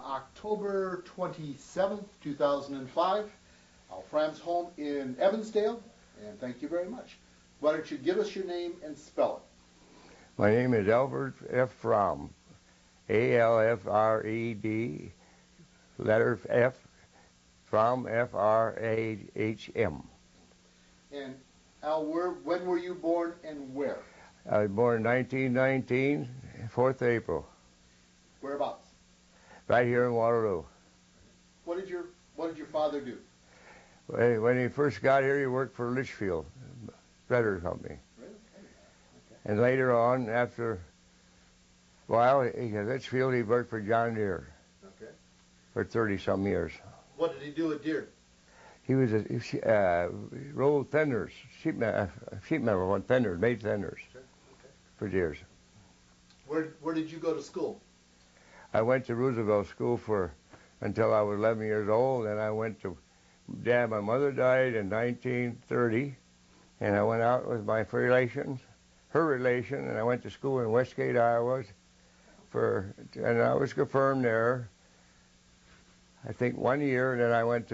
October 27th, 2005, Al Fram's home in Evansdale, and thank you very much. Why don't you give us your name and spell it? My name is Alfred F. Frahm, A-L-F-R-E-D, letter F, Frahm, F-R-A-H-M. And Al, when were you born and where? I was born in 1919, 4th April. Whereabouts? Right here in Waterloo. What did your father do? When he first got here, he worked for Litchfield, Feather Company. Really? Okay. And later on, after a while, at Litchfield, he worked for John Deere. Okay. For 30-some years. What did he do at Deere? He was rolled tenders, sheet metal on tenders, made tenders. Okay. Okay. For years. Where did you go to school? I went to Roosevelt School until I was 11 years old, and I went to my mother died in 1930, and I went out with my her relation, and I went to school in Westgate, Iowa, and I was confirmed there, I think 1 year, and then I went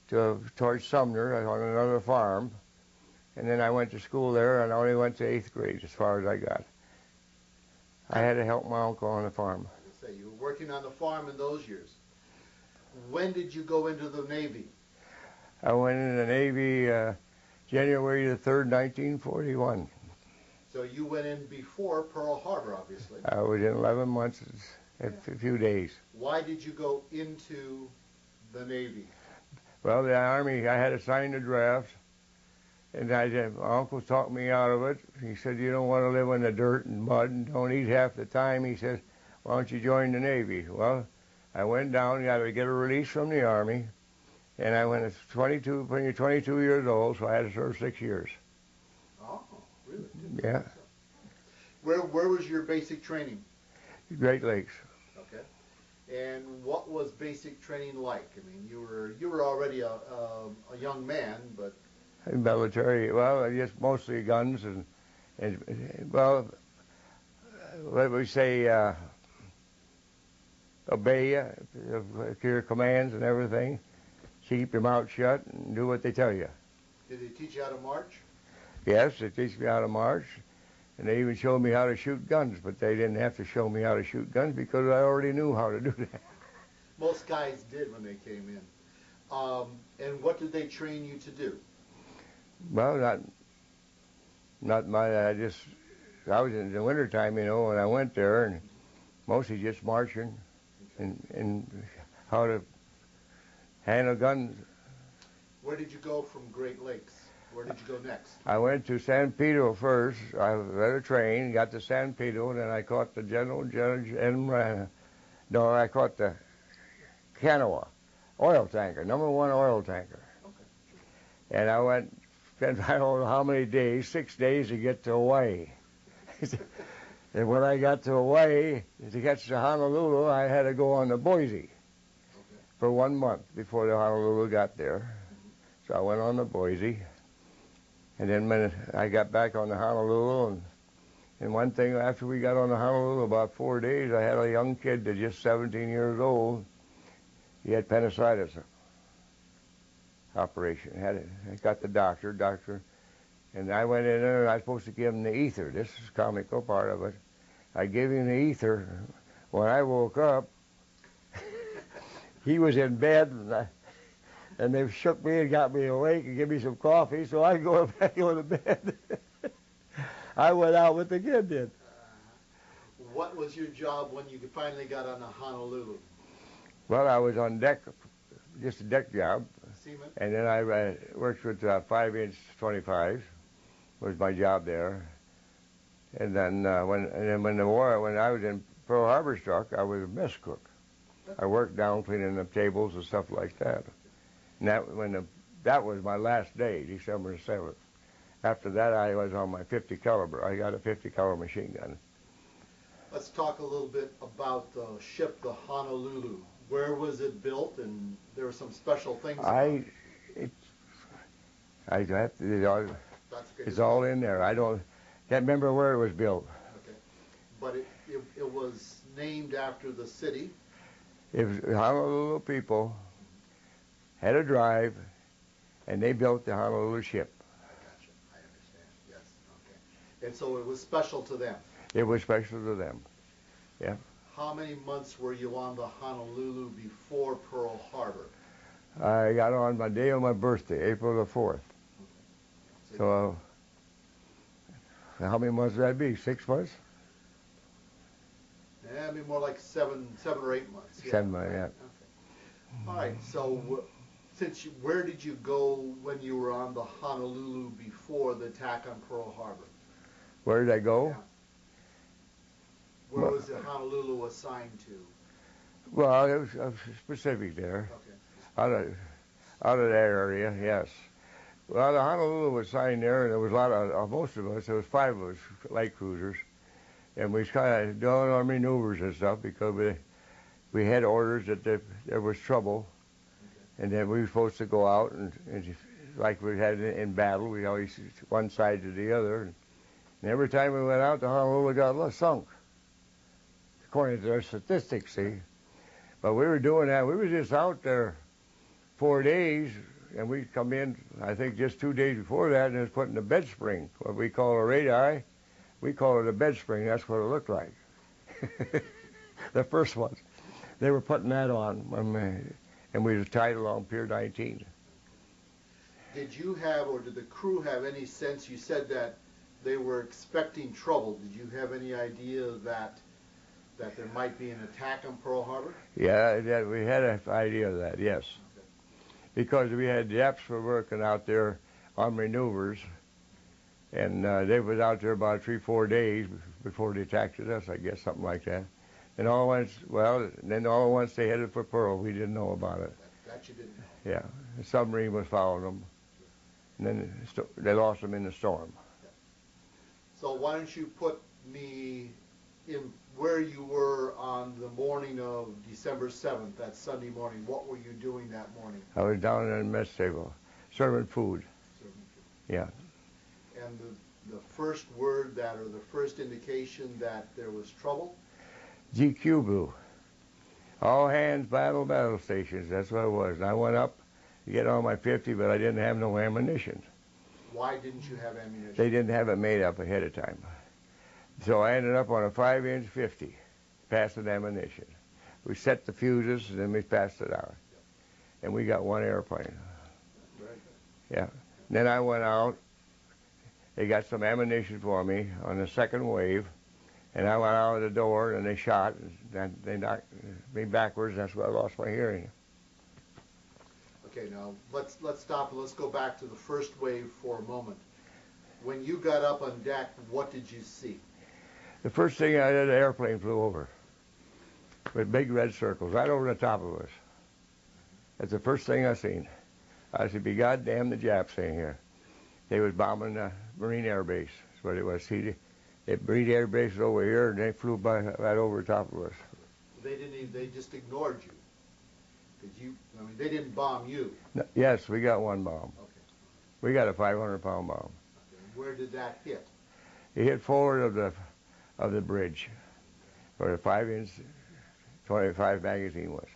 towards Sumner on another farm, and then I went to school there, and I only went to 8th grade as far as I got. I had to help my uncle on the farm. I say, you were working on the farm in those years. When did you go into the Navy? I went in the Navy January the 3rd, 1941. So you went in before Pearl Harbor, obviously. I was in 11 months, a few days. Why did you go into the Navy? Well, the Army, I had to sign the draft, and my uncle talked me out of it. He said, you don't want to live in the dirt and mud and don't eat half the time. He said, why don't you join the Navy? Well, I went down, got to get a release from the Army, and I went at 22 years old, so I had to serve 6 years. Oh, really? Yeah. Where was your basic training? Great Lakes. Okay. And what was basic training like? I mean, you were already a young man, but Military, well, just mostly guns and well, what we say, obey your commands and everything. Keep your mouth shut and do what they tell you. Did they teach you how to march? Yes, they teach me how to march, and they even showed me how to shoot guns, but they didn't have to show me how to shoot guns because I already knew how to do that. Most guys did when they came in. And what did they train you to do? Well, not my, I was in the wintertime, you know, when I went there, and mostly just marching and how to handle guns. Where did you go from Great Lakes? Where did you go next? I went to San Pedro first. I led a train, got to San Pedro, and then I caught the General Judge, I caught the Canoa oil tanker, #1 oil tanker. Okay. And I spent I don't know how many days, 6 days to get to Hawaii. And when I got to Hawaii, to get to Honolulu, I had to go on to Boise for 1 month before the Honolulu got there. So I went on to Boise. And then when I got back on the Honolulu, and one thing, after we got on the Honolulu, about 4 days, I had a young kid that just 17 years old. He had appendicitis operation. I got the doctor, and I went in there, and I was supposed to give him the ether. This is the comical part of it. I gave him the ether. When I woke up, he was in bed, and they shook me and got me awake and gave me some coffee, so I go back to bed. I went out with the kid then. What was your job when you finally got on the Honolulu? Well, I was on deck, just a deck job. Seaman? And then I worked with 5-inch 25s, was my job there. And then when I was in Pearl Harbor struck, I was a mess cook. I worked down cleaning the tables and stuff like that. And that was my last day, December 7th. After that, I was on my 50 caliber. I got a 50 caliber machine gun. Let's talk a little bit about the ship, the Honolulu. Where was it built, and there were some special things about it. It's all in there. I can't remember where it was built. Okay, but it was named after the city. It was Honolulu people had a drive, and they built the Honolulu ship. I gotcha. I understand. Yes. Okay. And so it was special to them. It was special to them. Yeah. How many months were you on the Honolulu before Pearl Harbor? I got on my day of my birthday, April the 4th. Okay. So, how many months would that be? 6 months? Yeah, I mean more like seven or 8 months. Yeah. 7 months, yeah. Okay. All right. So, where did you go when you were on the Honolulu before the attack on Pearl Harbor? Where did I go? Yeah. Where was the Honolulu assigned to? Well, it was specific there. Okay. Out of that area, yes. Well, the Honolulu was assigned there, and there was a lot of most of us. There was 5 of us, light cruisers, and we was kind of doing our maneuvers and stuff because we had orders that there was trouble, and then we were supposed to go out and like we had in battle, we always one side to the other, and every time we went out, the Honolulu got sunk, according to their statistics. See, but we were doing that. We were just out there 4 days. And we come in, I think, just 2 days before that, and it was put in the bed spring, what we call a radii. We call it a bed spring. That's what it looked like. The first ones. They were putting that on, and we was tied along Pier 19. Did you have, or did the crew have any sense, you said that they were expecting trouble. Did you have any idea that there might be an attack on Pearl Harbor? Yeah, we had an idea of that, yes. Because we had Japs were working out there on maneuvers, and they was out there about 3-4 days before they attacked us, I guess, something like that. And all at once they headed for Pearl. We didn't know about it. That you didn't know. Yeah, the submarine was following them, and then they lost them in the storm. So why don't you put me in where you were on the morning of December 7th, that Sunday morning. What were you doing that morning? I was down in the mess table, serving food. Yeah. And the first word or the first indication that there was trouble? GQ blew. All hands, battle stations. That's what it was. And I went up to get on my 50, but I didn't have no ammunition. Why didn't you have ammunition? They didn't have it made up ahead of time. So I ended up on a 5-inch 50, passing ammunition. We set the fuses, and then we passed it out. And we got 1 airplane. Very good. Yeah. Then I went out. They got some ammunition for me on the second wave, and I went out of the door, and they shot, and they knocked me backwards. That's why I lost my hearing. Okay, now let's stop and let's go back to the first wave for a moment. When you got up on deck, what did you see? The first thing I did, an airplane flew over with big red circles right over the top of us. That's the first thing I seen. I said, "Be goddamn the Japs in here." They was bombing the Marine Air Base. That's what it was. See, the Marine Air Base was over here, and they flew by right over the top of us. They didn't even, they just ignored you. They didn't bomb you. No, yes, we got 1 bomb. Okay. We got a 500-pound bomb. Okay. Where did that hit? It hit forward of the bridge, where the 5-inch 25 magazine was.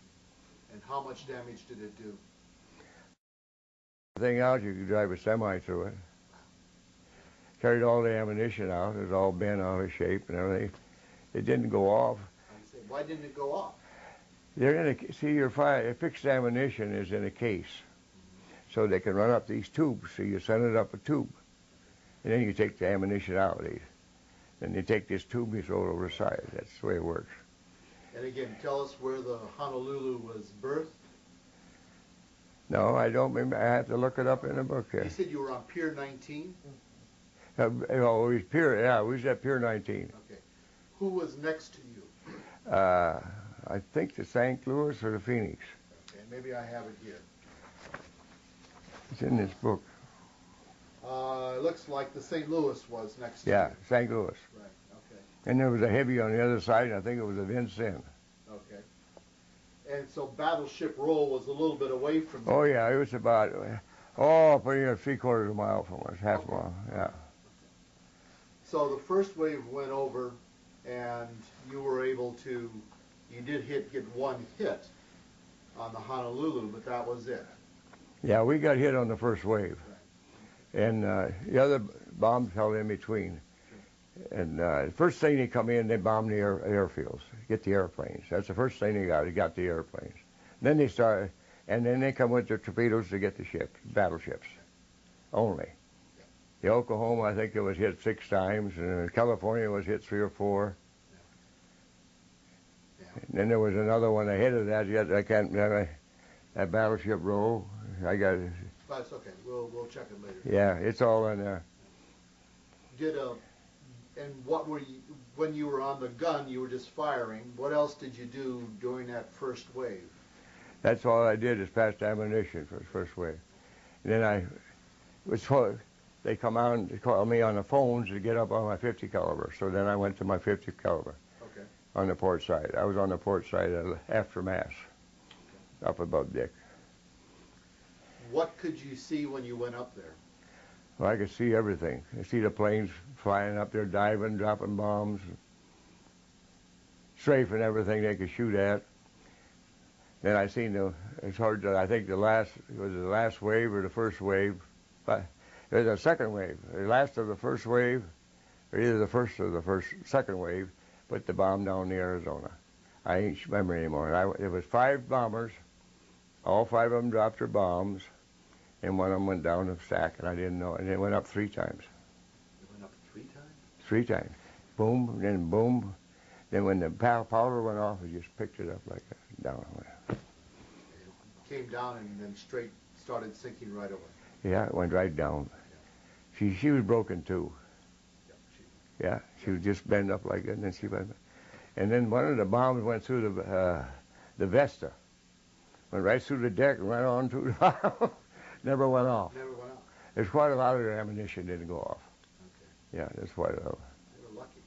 And how much damage did it do? The thing out, you could drive a semi through it. Carried all the ammunition out. It was all bent out of shape and everything. It didn't go off. I say, why didn't it go off? Your fixed ammunition is in a case, so they can run up these tubes. So you send it up a tube, and then you take the ammunition out. Then you take this tube and you throw it over the side. That's the way it works. And again, tell us where the Honolulu was berthed. No, I don't remember. I have to look it up in the book here. You said you were on Pier 19? We was at Pier 19. Okay. Who was next to you? I think the St. Louis or the Phoenix. Okay, maybe I have it here. It's in this book. It looks like the St. Louis was next to you. Yeah, St. Louis. Right, okay. And there was a heavy on the other side, and I think it was a Vincennes. Okay. And so Battleship Row was a little bit away from you. Oh, yeah, it was about, pretty near 3/4 of a mile from us, half a mile, yeah. So the first wave went over, and you were able to You did get one hit on the Honolulu, but that was it. Yeah, we got hit on the first wave. Right. And the other bombs held in between. And the first thing they come in, they bomb the airfields, get the airplanes. That's the first thing they got. They got the airplanes. Then they started, and then they come with their torpedoes to get the ships, battleships, only. The Oklahoma, I think it was hit 6 times, and California was hit 3 or 4. Yeah. And then there was another one ahead of that. Yet I can't. That battleship row, I got. That's okay. We'll check it later. Yeah, it's all in there. And what were you, when you were on the gun, you were just firing. What else did you do during that first wave? That's all I did is pass ammunition for the first wave. And then they come out and call me on the phones to get up on my 50 caliber. So then I went to my 50 caliber. Okay. On the port side. I was on the port side after mass, up above Dick. What could you see when you went up there? Well, I could see everything. I see the planes flying up there, diving, dropping bombs, strafing everything they could shoot at. Then I seen it's hard to, I think it was the last wave or the first wave, but it was the second wave. The last of the first wave, or either the first or the second wave, put the bomb down the Arizona. I ain't remember anymore. It was 5 bombers. All 5 of them dropped their bombs, and one of them went down the stack, and I didn't know. And it went up 3 times. It went up 3 times? 3 times. Boom, then boom. Then when the powder went off, it just picked it up like that. Down it went. It came down and then straight started sinking right away. Yeah, it went right down. She was broken too. Yeah, she was just bent up like that, and then she went. And then one of the bombs went through the Vesta. Went right through the deck and went on through the bottom. Never went off. Never went off. There's quite a lot of their ammunition didn't go off. Okay. Yeah, that's quite a lot. They were lucky.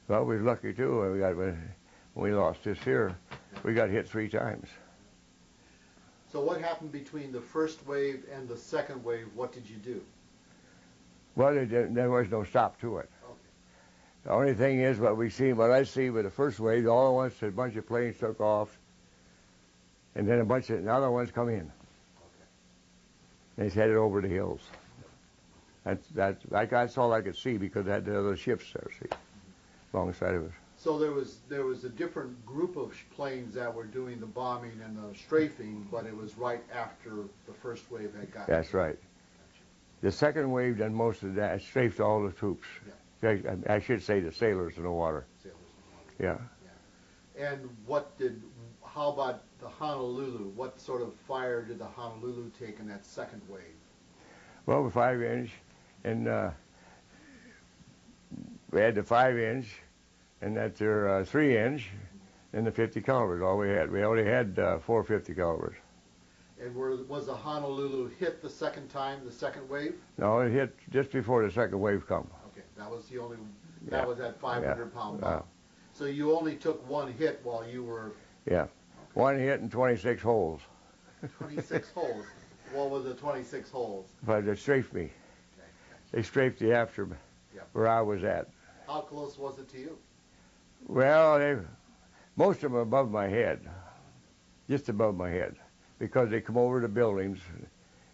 Well, we was lucky too. When we lost this here, we got hit 3 times. So what happened between the first wave and the second wave? What did you do? Well, there was no stop to it. Okay. The only thing is what I see with the first wave, all at once a bunch of planes took off, and then a bunch of the other ones come in. Okay. They headed over the hills. That's all I could see because I had the other ships there, see, alongside of us. So there was a different group of planes that were doing the bombing and the strafing, but it was right after the first wave had gotten. That's right. The second wave done most of that, strafed all the troops. Yeah. I should say the sailors in the water. Sailors in the water. Yeah. Yeah. And how about the Honolulu? What sort of fire did the Honolulu take in that second wave? Well, the 5-inch, and we had the 5-inch, and that's their 3-inch, and the 50 calibers. All we had. We only had 4 50 calibers. And was the Honolulu hit the second time, the second wave? No, it hit just before the second wave come. Okay, that was the only. That was that 500-pound bomb. Yeah. So you only took one hit while you were. Yeah, okay. 1 hit and 26 holes. 26 holes. What were the 26 holes? But they strafed me. Okay. They strafed the after where I was at. How close was it to you? Well, most of them above my head, just above my head, because they come over the buildings,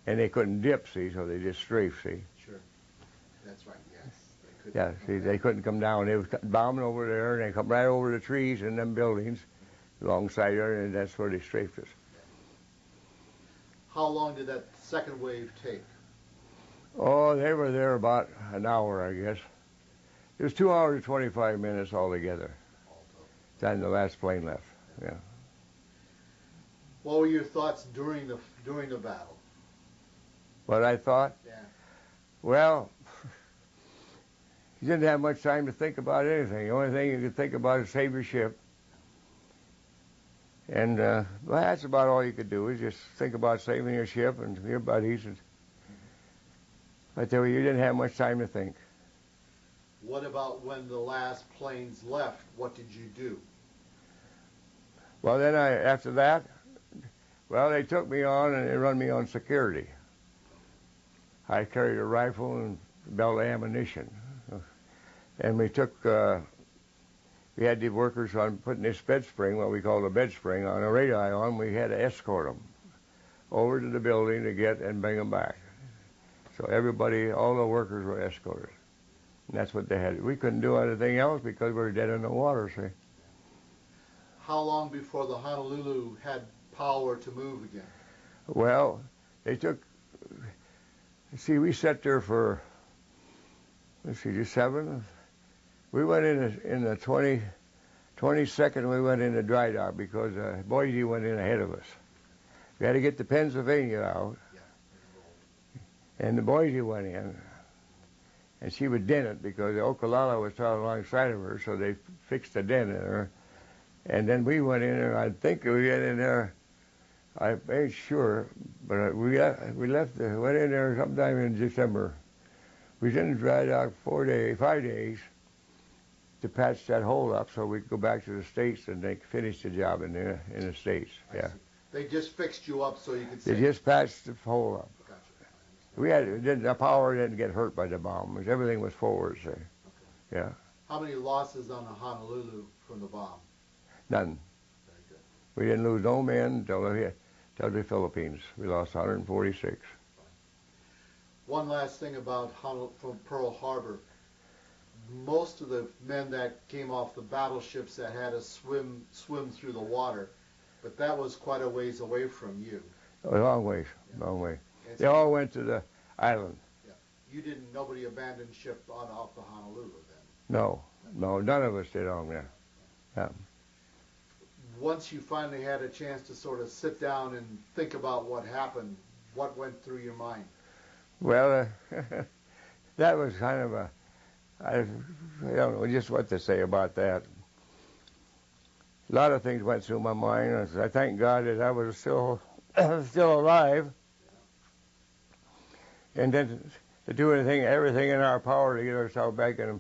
and they couldn't dip, see, so they just strafed, see. Sure. That's right, yes. They Yeah, see, they couldn't come down. They was bombing over there, and they come right over the trees and them buildings alongside there, and that's where they strafed us. How long did that second wave take? Oh, they were there about an hour, I guess. It was 2 hours and 25 minutes altogether. Time the last plane left. Yeah. What were your thoughts during the battle? What I thought? Yeah. Well, you didn't have much time to think about anything. The only thing you could think about is save your ship. And well, that's about all you could do is just think about saving your ship and your buddies. But you didn't have much time to think. What about when the last planes left? What did you do? Well, then after that, well, they took me on and they run me on security. I carried a rifle and belt of ammunition. And we took we had the workers on putting this bed spring, what we call the bed spring, on a radii on. We had to escort them over to the building to get and bring them back. So everybody, all the workers were escorted. And that's what they had. We couldn't do anything else because we were dead in the water, see. How long before the Honolulu had power to move again? Well, they took, see, we sat there for, let's see, the 7th. We went in the 22nd, we went into dry dock because Boise went in ahead of us. We had to get the Pennsylvania out, and the Boise went in, and she was dented because the Okolala was towed alongside of her, so they fixed a dent in her. And then we went in there, I think we went in there, I ain't sure, but we went in there sometime in December. We was in the dry dock 5 days to patch that hole up so we could go back to the States and they could finish the job in the States. Yeah. They just fixed you up so you could They just patched the hole up. Gotcha. The power didn't get hurt by the bomb. Everything was forward, see. Okay. Yeah. How many losses on the Honolulu from the bomb? None. Very good. We didn't lose no men till the Philippines. We lost 146. One last thing about from Pearl Harbor. Most of the men that came off the battleships that had to swim through the water, but that was quite a ways away from you. A long ways, long way. They all went to the island. Yeah. Nobody abandoned ship off the Honolulu then? No, none of us did on there. Yeah. Once you finally had a chance to sort of sit down and think about what happened, what went through your mind? Well, that was kind of I don't know just what to say about that. A lot of things went through my mind. I thank God that I was still alive. And then to do everything in our power to get ourselves back and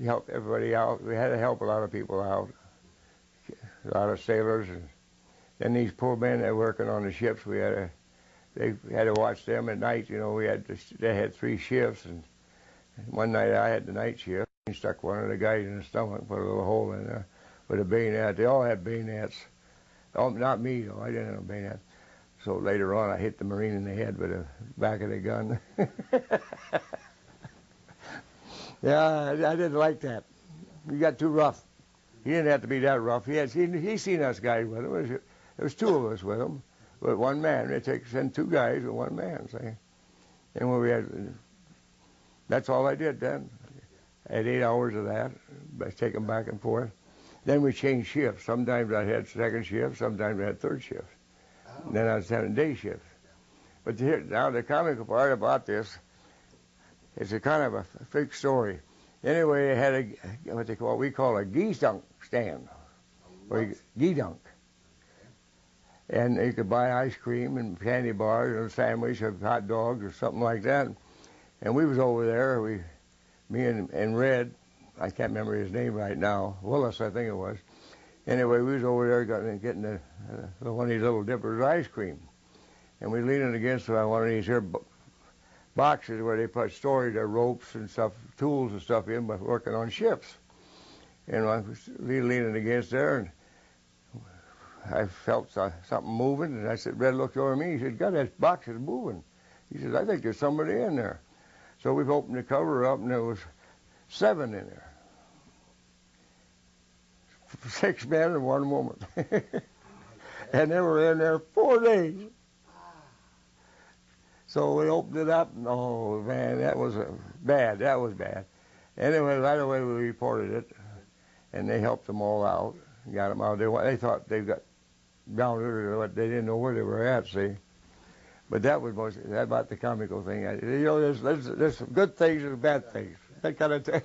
help everybody out. We had to help a lot of people out, a lot of sailors, and then these poor men that were working on the ships. They had to watch them at night. You know, they had 3 shifts, and one night I had the night shift. He stuck one of the guys in the stomach, put a little hole in there with a bayonet. They all had bayonets. Oh, not me though. I didn't have a bayonet. So later on, I hit the Marine in the head with the back of the gun. Yeah, I didn't like that. He got too rough. He didn't have to be that rough. He seen us guys with him. There was 2 of us with him, with one man. They send 2 guys with one man. See, and when we had, that's all I did then. I had 8 hours of that. I take them back and forth. Then we changed shifts. Sometimes I had 2nd shift. Sometimes I had 3rd shift. And then I was having day shift. But now the comical part about this, it's a kind of a fake story. Anyway, they had what we call a geese dunk stand, or geese dunk. And you could buy ice cream and candy bars and a sandwich or hot dogs or something like that. And we was over there, me and Red, I can't remember his name right now, Willis I think it was. Anyway, we was over there getting one of these little dippers of ice cream. And we leaning against one of these here boxes where they stored their ropes and stuff, tools and stuff in, but working on ships. And I was leaning against there, and I felt something moving, and I said, Red looked over at me, he said, God, that box is moving. He said, I think there's somebody in there. So we've opened the cover up, and there was 7 in there. 6 men and 1 woman. And they were in there 4 days. So we opened it up, and oh man, that was bad. That was bad. Anyway, right away we reported it, and they helped them all out, got them out. They thought they got grounded, or they didn't know where they were at. See, but that was about the comical thing. You know, there's some good things and bad things. That kind of thing.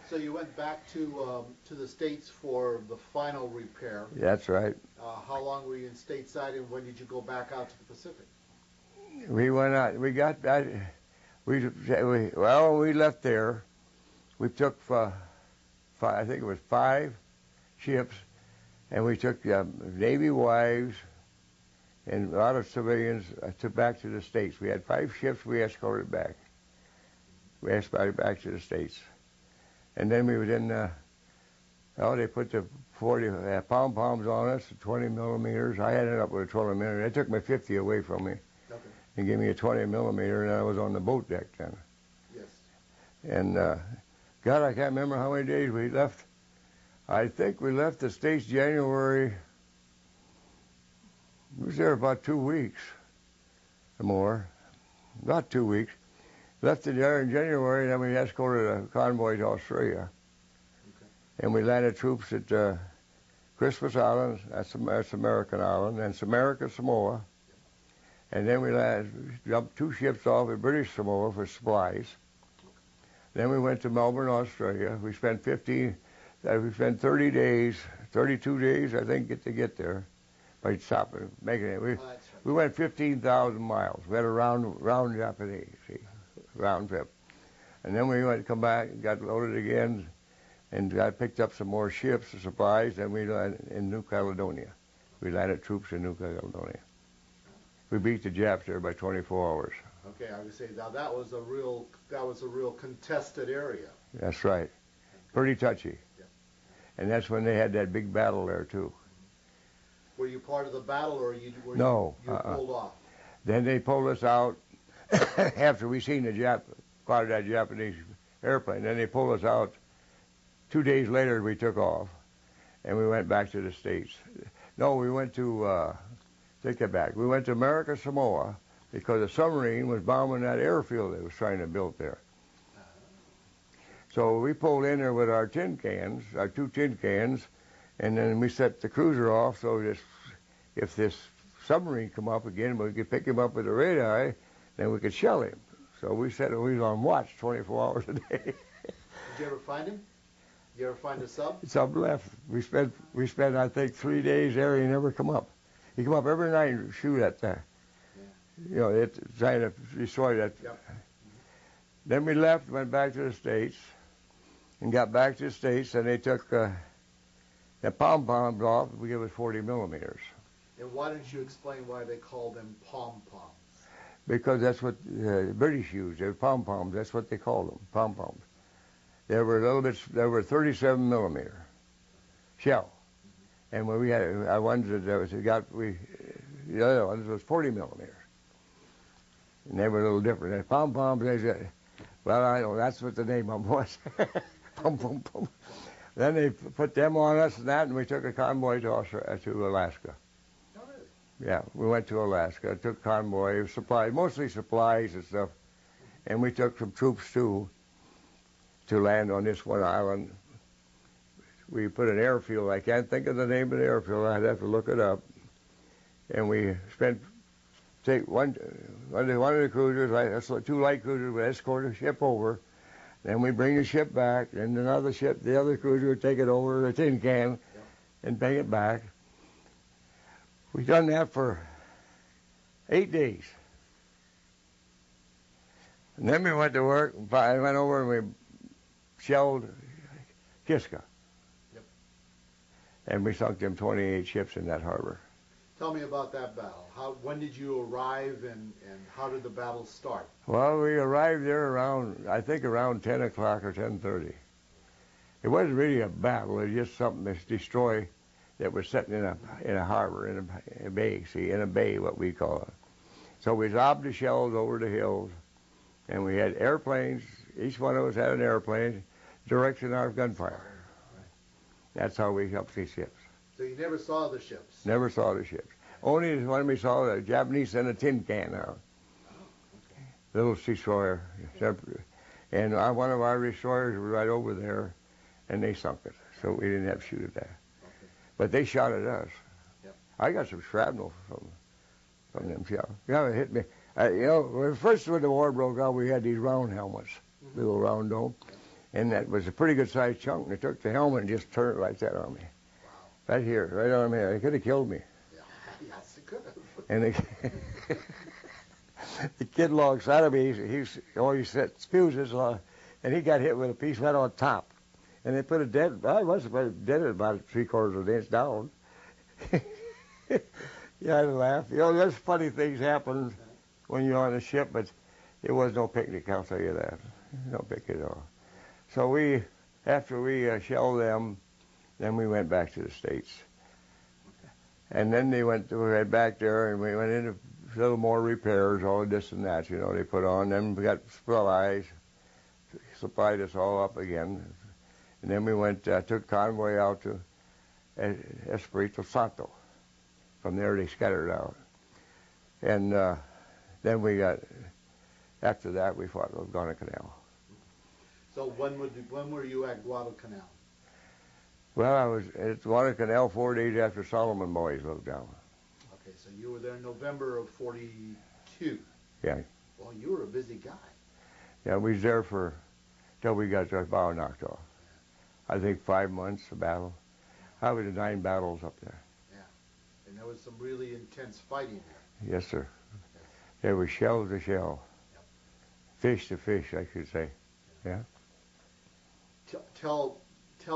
So you went back to the States for the final repair. That's right. How long were you in stateside, and when did you go back out to the Pacific? We went out. We got that. When we left there, we took I think it was 5 ships, and we took Navy wives and a lot of civilians back to the States. We had 5 ships we escorted back. We escorted back to the States. And then we was in Well, they put the 40 pom-poms on us, 20 millimeters. I ended up with a 20 millimeter. They took my 50 away from me Okay. and gave me a 20 millimeter, and I was on the boat deck then. Yes. And God, I can't remember how many days we left. I think we left the States January. We was there about 2 weeks or more. About 2 weeks. Left it there in January, and then we escorted a convoy to Australia. Okay. And we landed troops at Christmas Island, that's American Island, and America Samoa. And then we jumped 2 ships off at British Samoa for supplies. Then we went to Melbourne, Australia. We spent 30 days, 32 days, I think, to get there. By stopping, making it. We went 15,000 miles. We had a round Japanese, see, round trip. And then we come back, got loaded again, and got picked up some more ships and supplies, and we landed in New Caledonia. We landed troops in New Caledonia. We beat the Japs there by 24 hours. Okay, I would say now that was a real contested area. That's right. Pretty touchy. Yeah. And that's when they had that big battle there too. Were you part of the battle, or you pulled off? Then they pulled us out after we seen part of that Japanese airplane. Then they pulled us out. 2 days later, we took off, and we went back to the States. No, we went to take it back. We went to America Samoa because a submarine was bombing that airfield they was trying to build there. So we pulled in there with our tin cans, our 2 tin cans. And then we set the cruiser off so if this submarine come up again, we could pick him up with a radar, then we could shell him. So we said we was on watch 24 hours a day. Did you ever find him? Did you ever find a sub? Sub left. We spent I think 3 days there. He never come up. He come up every night and shoot at that. Yeah. You know, it trying to destroy that. Yep. Then we left, went back to the States, and got back to the States, and they took. The pom-poms off, we give it 40 millimeters. And why don't you explain why they call them pom-poms? Because that's what the British used. They're pom-poms. That's what they called them, pom-poms. They were 37 millimeter shell. And when we had our ones that the other ones was 40 millimeters. And they were a little different. And pom-poms, well, I know that's what the name of them was. Pom-pom-pom. Then they put them on us and we took a convoy to Alaska. Oh, really? Yeah, we went to Alaska, took convoy, mostly supplies and stuff, and we took some troops too to land on this one island. We put an airfield, I can't think of the name of the airfield, I'd have to look it up, and we take one of the cruisers, 2 light cruisers, would escort a ship over. Then we bring the ship back, and another ship, the other cruiser would take it over, the tin can, and bring it back. We done that for 8 days. And then we went to work, I went over and we shelled Kiska. Yep. And we sunk them 28 ships in that harbor. Tell me about that battle. When did you arrive, and how did the battle start? Well, we arrived there around 10 o'clock or 10:30. It wasn't really a battle. It was just something to destroy that was sitting in a harbor, in a bay, in a bay, what we call it. So we lobbed the shells over the hills, and we had airplanes. Each one of us had an airplane directing our gunfire. Right. That's how we helped these ships. So you never saw the ships? Never saw the ships. Only when we saw the Japanese send a tin can out. Oh, okay. Little destroyer. And one of our destroyers was right over there, and they sunk it. So we didn't have to shoot at that. Okay. But they shot at us. Yep. I got some shrapnel from them shells. Yeah, it hit me. First when the war broke out, we had these round helmets, little round dome. And that was a pretty good sized chunk. They took the helmet and just turned it like that on me. Wow. Right here, right on me. It could have killed me. Yeah. Yes, it could have. And the kid alongside of me, he set fuses, and he got hit with a piece right on top. And they put a dead, I must have put it dead about 3/4 of an inch down. Yeah, I laugh. There's funny things happen when you're on a ship, but it was no picnic, I'll tell you that. No picnic at all. So after we shelled them, Then we went back to the States. And then we went back there, and we went into a little more repairs, all this and that, you know, they put on. Then we got supplies, supplied us all up again. And then we went, took convoy out to Espiritu Santo. From there they scattered out. And then we got, after that we fought at Guadalcanal. So when were you at Guadalcanal? Well, I was at Guadalcanal 4 days after Solomon Boys looked down. Okay, so you were there in November of 42. Yeah. Well, you were a busy guy. Yeah, we was there till we got our bow knocked off. I think 5 months of battle. I was in 9 battles up there. Yeah, and there was some really intense fighting there. Yes, sir. There was shell to shell. Yep. Fish to fish, I should say. Yeah. Tell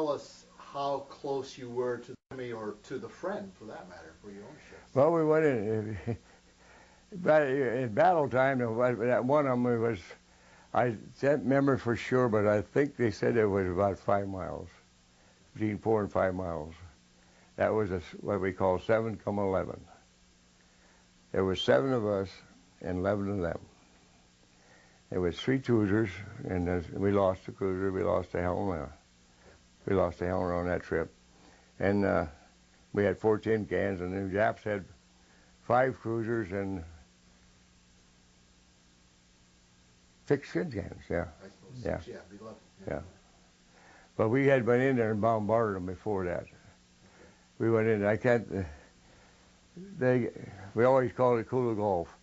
us how close you were to the enemy, or to the friend, for that matter, for your own ships. Well, we went in battle time. That one of them was, I can't remember for sure, but I think they said it was about 5 miles, between 4 and 5 miles. That was what we call 7-11. There was 7 of us and 11 of them. There was 3 cruisers, and we lost the cruiser, we lost the helmet. We lost the helmet on that trip. And we had 4 tin cans, and the Japs had 5 cruisers and 6 tin cans, yeah. I suppose Yeah. 6, yeah, 11. Yeah. But we had went in there and bombarded them before that. We went in, we always called it Kula Gulf.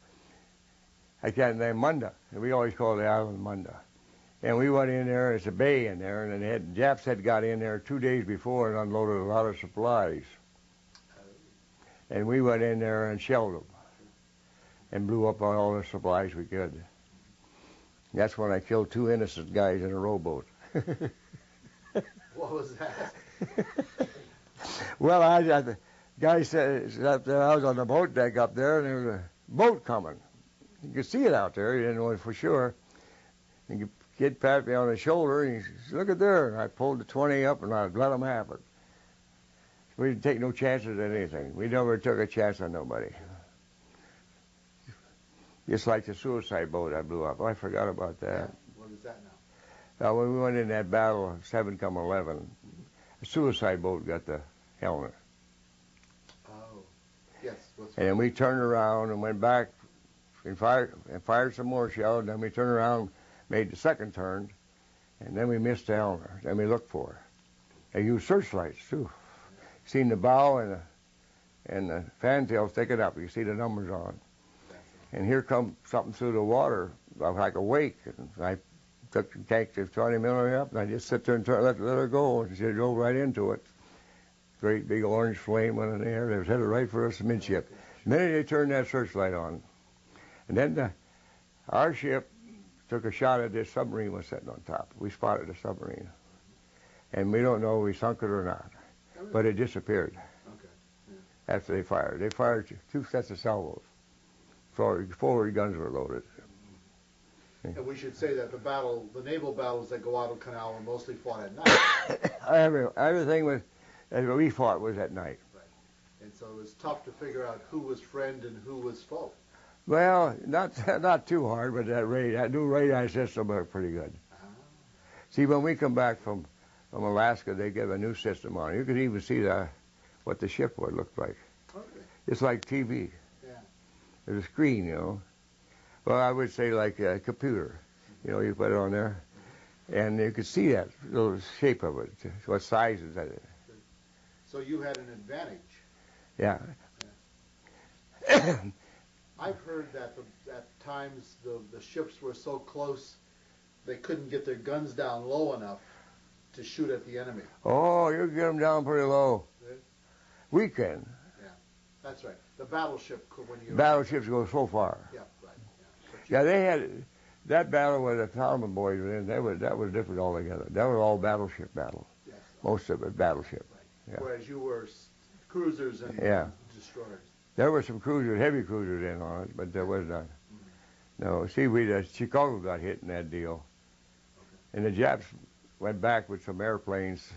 I can't name Munda. We always called the island Munda. And we went in there, it's a bay in there, and the Japs had got in there 2 days before and unloaded a lot of supplies. And we went in there and shelled them and blew up on all the supplies we could. That's when I killed 2 innocent guys in a rowboat. What was that? Well, the guy said up there, I was on the boat deck up there, and there was a boat coming. You could see it out there. You didn't know it for sure. And the kid patted me on the shoulder, and he says, "Look at there." And I pulled the 20 up, and I let him have it. We didn't take no chances at anything. We never took a chance on nobody. Just like the suicide boat I blew up. Oh, I forgot about that. Yeah. What is that now? When we went in that battle of 7-11, a suicide boat got the helmet. Oh, yes. And then we turned around and went back and fired some more shells. And then we turned around, made the second turn, and then we missed the helmet. Then we looked for her. They used searchlights too. Seen the bow and the fantail sticking up. You see the numbers on. And here comes something through the water like a wake. And I took the tank to 20 millimeter up, and I just sit there and let her go, and she drove right into it. Great big orange flame went in the air. They was headed right for us midship. The minute they turned that searchlight on, and then our ship took a shot at this submarine was sitting on top. We spotted the submarine, and we don't know if we sunk it or not, but it disappeared. Okay. Yeah. After they fired. They fired 2 sets of salvos. Forward guns were loaded. And we should say that the naval battles at Guadalcanal were mostly fought at night. Everything we fought was at night. Right. And so it was tough to figure out who was friend and who was foe. Well, not too hard, but that new radar system was pretty good. See, when we come back from Alaska, they give a new system on. You could even see what the ship would look like. Okay. It's like TV. Yeah. There's a screen, Well, I would say like a computer. You put it on there, and you could see that little shape of it. What size is that? So you had an advantage. Yeah. I've heard that at times the ships were so close they couldn't get their guns down low enough to shoot at the enemy. Oh, you get them down pretty low. Right? We can. Yeah, that's right. The battleship could, when you... Battleships go so far. Yeah, right. Yeah, they had that battle where the Solomon Boys were in. That was different altogether. That was all battleship battle. Yes. Most of it battleship. Right. Yeah. Whereas you were cruisers and destroyers. There were some cruisers, heavy cruisers in on it, but there was none. No, see, Chicago got hit in that deal. Okay. And the Japs went back with some airplanes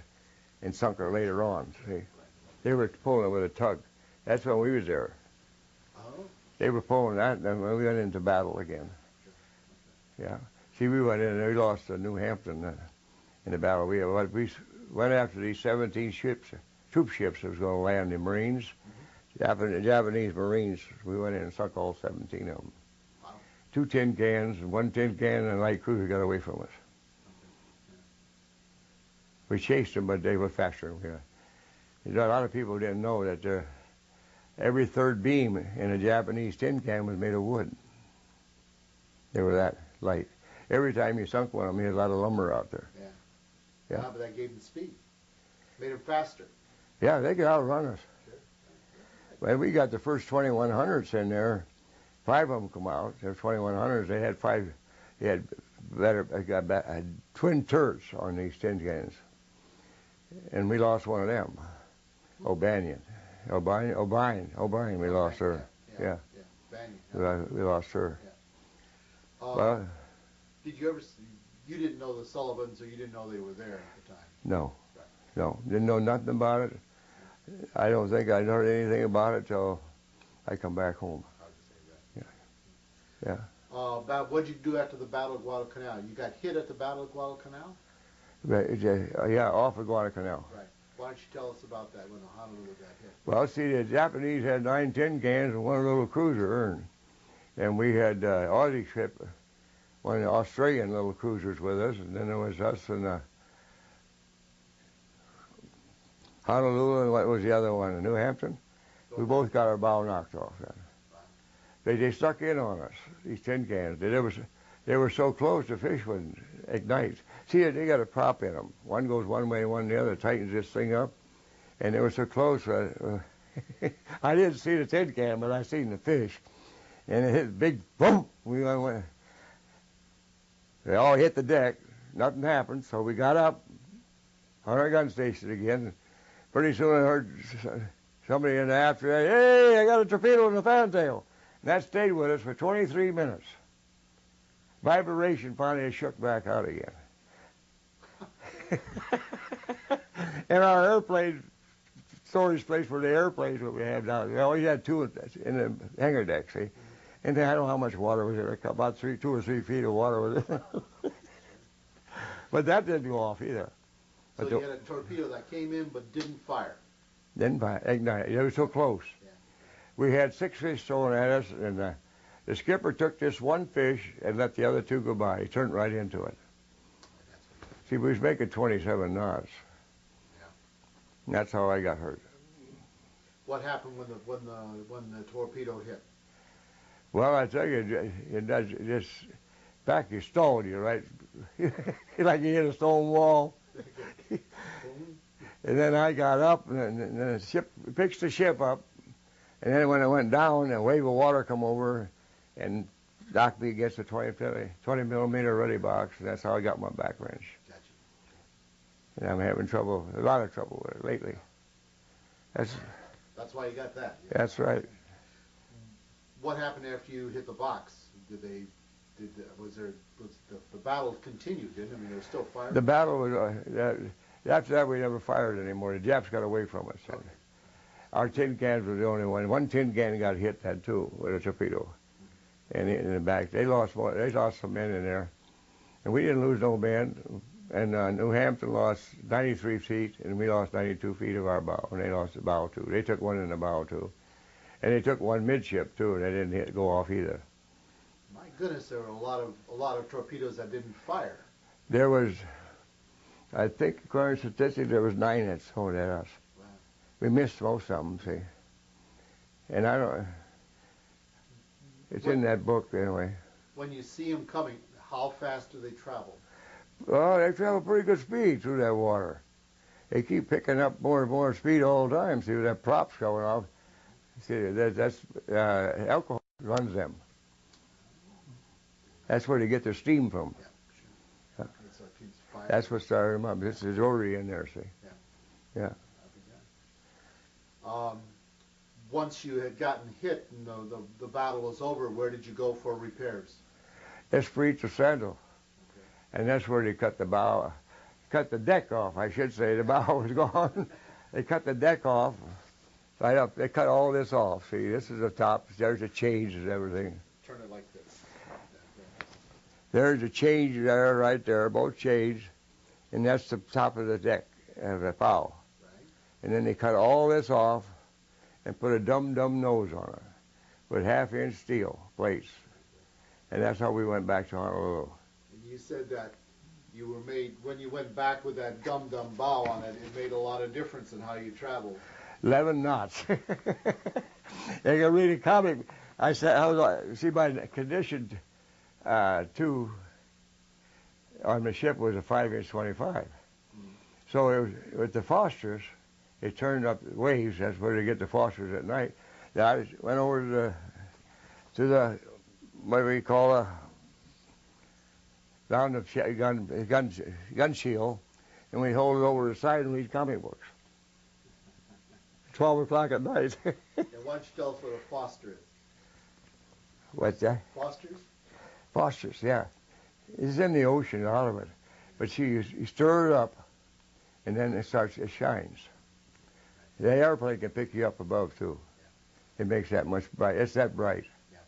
and sunk her later on. See, they were pulling it with a tug. That's when we was there. Oh. They were pulling that, and then we went into battle again. Yeah. See, we went in and we lost to New Hampton in the battle. We went after these 17 ships, troop ships that was going to land the Marines, Japanese Marines. We went in and sunk all 17 of them. Wow. 2 tin cans, and 1 tin can, and a light cruiser got away from us. We chased them, but they were faster than we were. A lot of people didn't know that every third beam in a Japanese tin can was made of wood. They were that light. Every time you sunk one of them, you had a lot of lumber out there. Yeah. Yeah. But that gave them speed. Made them faster. Yeah, they could outrun us. Sure. When we got the first 2100s in there, 5 of them come out. They're 2100s. They had 5. They had twin turrets on these tin cans, and we lost one of them. O'Banion. We lost her. Yeah. We lost her. Well, did you ever? You didn't know the Sullivans, or you didn't know they were there at the time? No. No. Didn't know nothing about it. I don't think I'd heard anything about it till I come back home. Hard to say that. Yeah. What did you do after the Battle of Guadalcanal? You got hit at the Battle of Guadalcanal? Yeah, off of Guadalcanal. Right. Why don't you tell us about that when the Honolulu got hit? Well, see, the Japanese had 9 tin cans and 1 little cruiser, and we had Aussie ship, 1 Australian little cruisers with us, and then there was us and Honolulu, and what was the other one? New Hampton. We both got our bow knocked off then. They stuck in on us, these tin cans. They were so close the fish would ignite. See, they got a prop in them. One goes one way, one the other, tightens this thing up. And they were so close. I didn't see the tin can, but I seen the fish. And it hit big boom. They all hit the deck. Nothing happened, so we got up on our gun station again. Pretty soon I heard somebody in the after, hey, I got a torpedo in the fantail. And that stayed with us for 23 minutes. Vibration finally shook back out again. And our airplane storage place for the airplanes that we had down there, we always had 2 in the hangar deck, see? And I don't know how much water was there, about 2 or 3 feet of water was there. But that didn't go off either. So you had a torpedo that came in but didn't fire. Didn't ignite. It was so close. Yeah. We had 6 fish thrown at us, and the skipper took this 1 fish and let the other 2 go by. He turned right into it. See, we was making 27 knots. Yeah. And that's how I got hurt. What happened when the torpedo hit? Well, I tell you, it does just back you stalled you, right? Like you hit a stone wall. And then I got up, and the ship pitched the ship up, and then when it went down, a wave of water come over and knocked me against a 20 millimeter ruddy box, and that's how I got my back wrench. Gotcha. And I'm having trouble, a lot of trouble with it lately. That's why you got that. Yeah. That's right. What happened after you hit the box? Was the battle continued? Didn't it? I mean, there was still fire. The battle was after that we never fired anymore. The Japs got away from us. Okay. Our tin cans were the only one. 1 tin can got hit then too with a torpedo, and in the back they lost some men in there, and we didn't lose no men. And New Hampton lost 93 feet, and we lost 92 feet of our bow, and they lost the bow too. They took 1 in the bow too, and they took 1 midship too, and they didn't go off either. My goodness, there were a lot of torpedoes that didn't fire. There was, I think, according to statistics, there was 9 that thrown at us. Wow. We missed most of them, see. And I don't. It's in that book anyway. When you see them coming, how fast do they travel? Well, they travel pretty good speed through that water. They keep picking up more and more speed all the time. See, that prop's going off. See, that's alcohol runs them. That's where they get their steam from. Yeah, sure. That's what started them up. This is rotary in there, see. Yeah. Once you had gotten hit and the battle was over, where did you go for repairs? Esprit to Sandal. And that's where they cut the bow. cut the deck off, I should say. The bow was gone. They cut the deck off right up. They cut all this off. See, this is the top. There's a change and everything. Turn it like this. There's a change there, right there, both changed, and that's the top of the deck of the bow. Right. And then they cut all this off and put a dum-dum nose on it with half-inch steel plates. And that's how we went back to Honolulu. And you said that you were made, when you went back with that dum-dum bow on it, it made a lot of difference in how you traveled. 11 knots. They can read a comic. I said, see, my condition two on the ship was a 5-inch 25. So it was, with the Fosters, it turned up the waves. That's where they get the Fosters at night. I went over to the what we call down the gun shield, and we hold it over the side and read comic books. 12 o'clock at night. And why don't you tell us what a Foster is? What's that? Fosters? Fosters, yeah. It's in the ocean, a lot of it. But you stir it up, and then it shines. The airplane can pick you up above, too. Yeah. It makes that much bright. It's that bright. Yeah.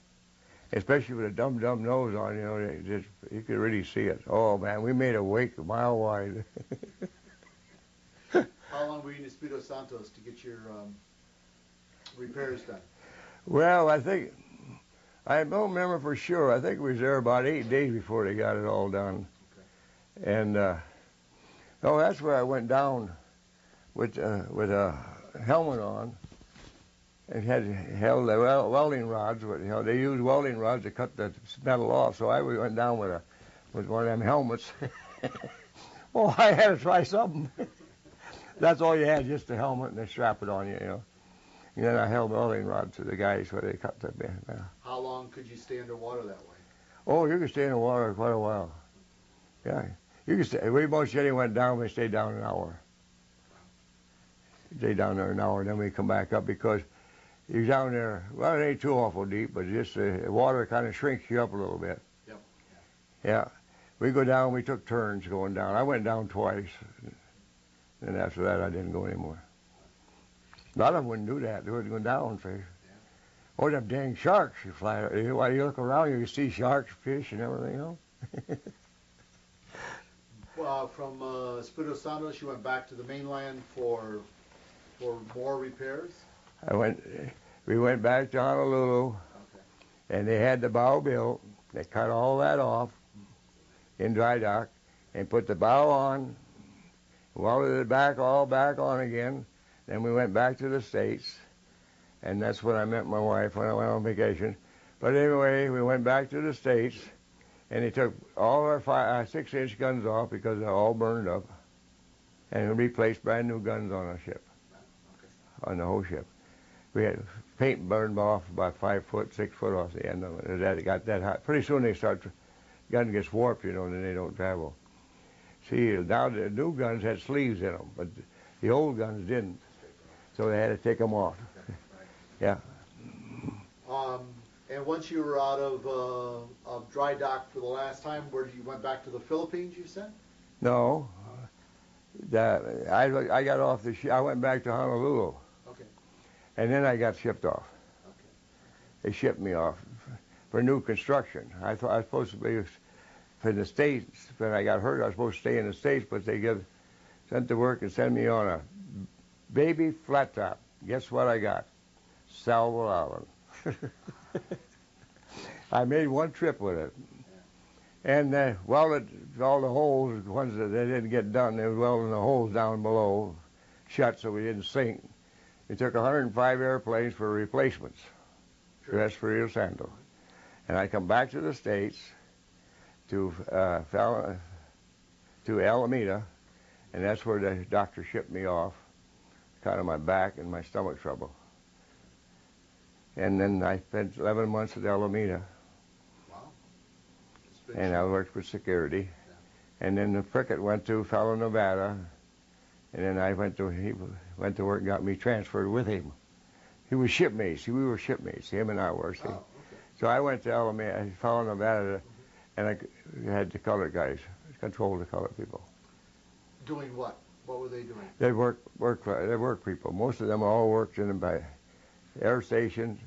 Especially with a dum-dum nose on, you could really see it. Oh, man, we made a wake a mile wide. How long were you in Espiritu Santos to get your repairs done? Well, I don't remember for sure. I think we was there about 8 days before they got it all done. Okay. And, that's where I went down with a helmet on and held the welding rods. They use welding rods to cut the metal off, so I went down with one of them helmets. Well, I had to try something. That's all you had, just the helmet, and they strap it on you, And then I held welding rods to the guys where they cut the How long could you stay underwater that way? Oh, you could stay in the water quite a while. Yeah. You could stay. We most Jenny went down, we stayed down an hour. Stayed down there an hour, then we come back up because you're down there, well, it ain't too awful deep, but just the water kind of shrinks you up a little bit. Yep. Yeah. We go down, we took turns going down. I went down twice. And after that, I didn't go anymore. A lot of them wouldn't do that. They wouldn't go down fish. Yeah. Oh, them dang sharks you fly. While you look around, you see sharks, fish, and everything, From Espiritu Santos, you went back to the mainland for more repairs? We went back to Honolulu, okay. And they had the bow built. They cut all that off in dry dock and put the bow on, welded it all back on again. Then we went back to the States, and that's when I met my wife when I went on vacation. But anyway, we went back to the States, and they took all our 6-inch guns off because they're all burned up, and replaced brand new guns on our ship, on the whole ship. We had paint burned off about 5 foot, 6 foot off the end of it. It got that hot. Pretty soon gun gets warped, and they don't travel. See, now the new guns had sleeves in them, but the old guns didn't. So they had to take them off. Yeah. And once you were out of dry dock for the last time, you went back to the Philippines, you said? No. I got off the ship. I went back to Honolulu. Okay. And then I got shipped off. Okay. They shipped me off for new construction. I thought I was supposed to be for the States. When I got hurt, I was supposed to stay in the States, but they sent to work and sent me on a baby flat top. Guess what I got? Salvo Island. I made one trip with it. And welded all the holes, the ones that they didn't get done, they were welding the holes down below shut so we didn't sink. We took 105 airplanes for replacements to Espiritu Santos. And I come back to the States to Alameda, and that's where the doctor shipped me off, kind of my back and my stomach trouble. And then I spent 11 months at Alameda. Wow. And I worked for security. Yeah. And then the Prickett went to Fellow, Nevada, and then he went to work and got me transferred with him. He was shipmates. We were shipmates. Him and I were. See? Oh, okay. So I went to Alameda, Fellow, Nevada, and I had the colored guys, control the colored people. Doing what? What were they doing? They work people. Most of them all worked in the air stations,